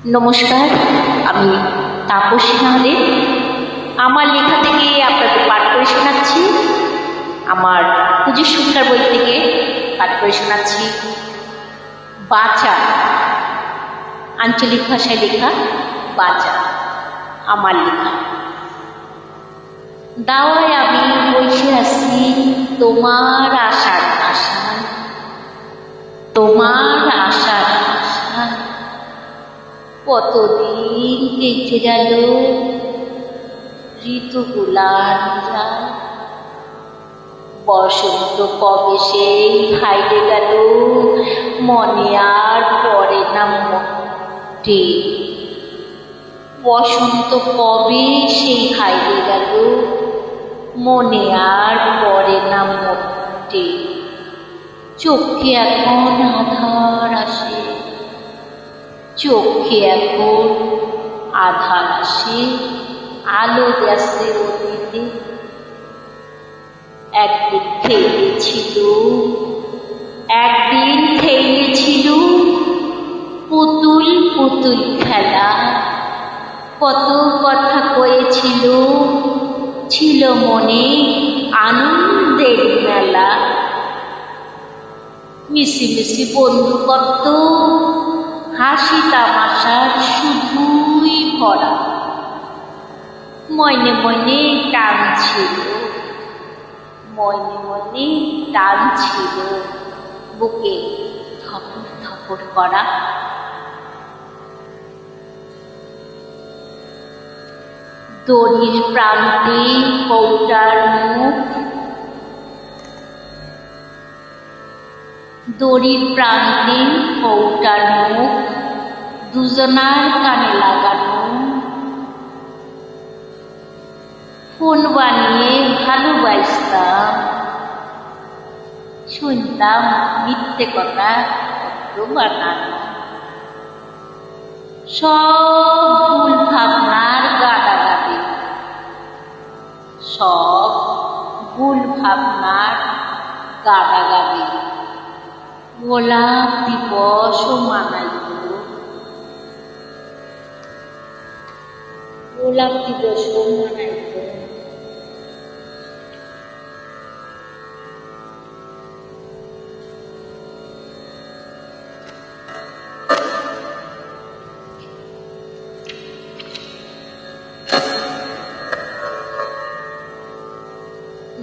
নমস্কার, আমি তাপসী নাহলে আমার লেখা থেকে আপনাদের পাঠ করে শোনাচ্ছি। আমার পুজোর সুন্দর বই থেকে পাঠ করে শোনাচ্ছি। বাঁচা, আঞ্চলিক ভাষায় লেখা বাঁচা, আমার লেখা। দাওয়ায় আমি বসে আছি তোমার আশার আশায়, তোমার আশার আশায়। কতদিন কেটে গেল ঋতুগুলার যায়, বসন্ত কবে সেই হাইরে গেল, মনে আর পড়ে না মোটে। বসন্ত কবে সেই হাইরে গেল, মনে আর পড়ে না মোটে। চোখে এখন আধার আসে, চোখে এখন আধার আসে, আলো গেছে অতীতে। একদিন থেমেছিল, একদিন থেমেছিল পুতুল পুতুল খেলা। কত কথা কয়েছিল, ছিল মনে আনন্দের মেলা। মিশি মিশি বন্ধু কত, হাসি তামাশার শুধুই ভরা। মনে মনে টান ছিল, মনে মনে টান ছিল, বুকে ধপর ধপর করা। দড়ির প্রান্তে কৌটার মুখ, দড়ির প্রান্তে কৌটার মুখ, দুজনার কানে লাগানো। ফোন বানিয়ে ভালোবাসতাম, শুনতাম মিথ্যে কথা কত বানানো। সব ভুল ভাবনার গাদাগাদি, সব ভুল ভাবনার গাদাগাদি। গোলাপ দিবসও মানাইত, গোলাপ দিবসও মানাইত।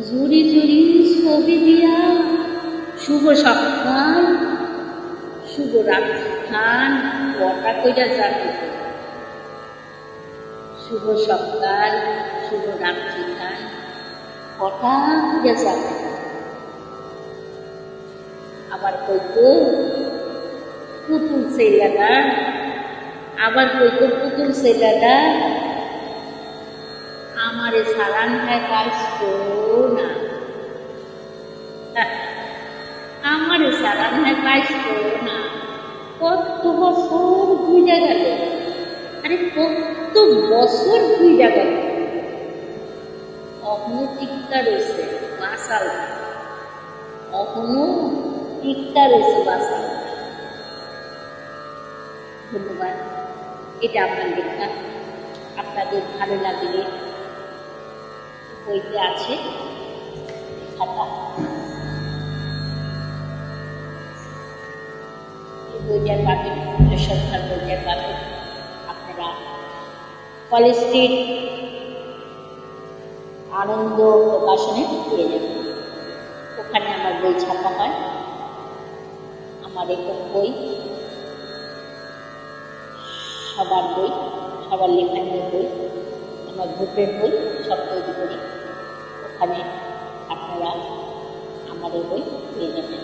ঝুড়ি ঝুড়ি ছবি দিয়া শুভ সকাল, শুভ রাত্রি খান কটা কইরা যাবে। শুভ সকাল, শুভ রাত্রি খান কটা কইরা যাবে। আবার কইতো পুতুল ছেলেটা, আবার কইতো পুতুল ছেলেটা আমারে সারান খায় পাইতো না, আমারে সারান খায় পাইতো না। কত বছর ঘুরে গেল, আরে কত বছর ঘুরে গেল, এখনো টিকা রয়েছে বাসাল, এখনো টিকা রয়েছে বাসাল। ধন্যবাদ। এটা আপনার লেখা, আপনাদের ভালো লাগলে বইতে আছে খাতা। এই বইটার পাবেন, সংখ্যার বইটার পাবেন আপনারা কলেজ স্ট্রিট আনন্দ প্রকাশনে পেয়ে যাবেন। ওখানে আমার বই ছাপা হয়, আমার একক বই, সবার বই, সবার লেখা নিয়ে বই, আমার গ্রুপের বই সব তৈরি করি। ওখানে আপনারা আমাদের বই পেয়ে যাবেন।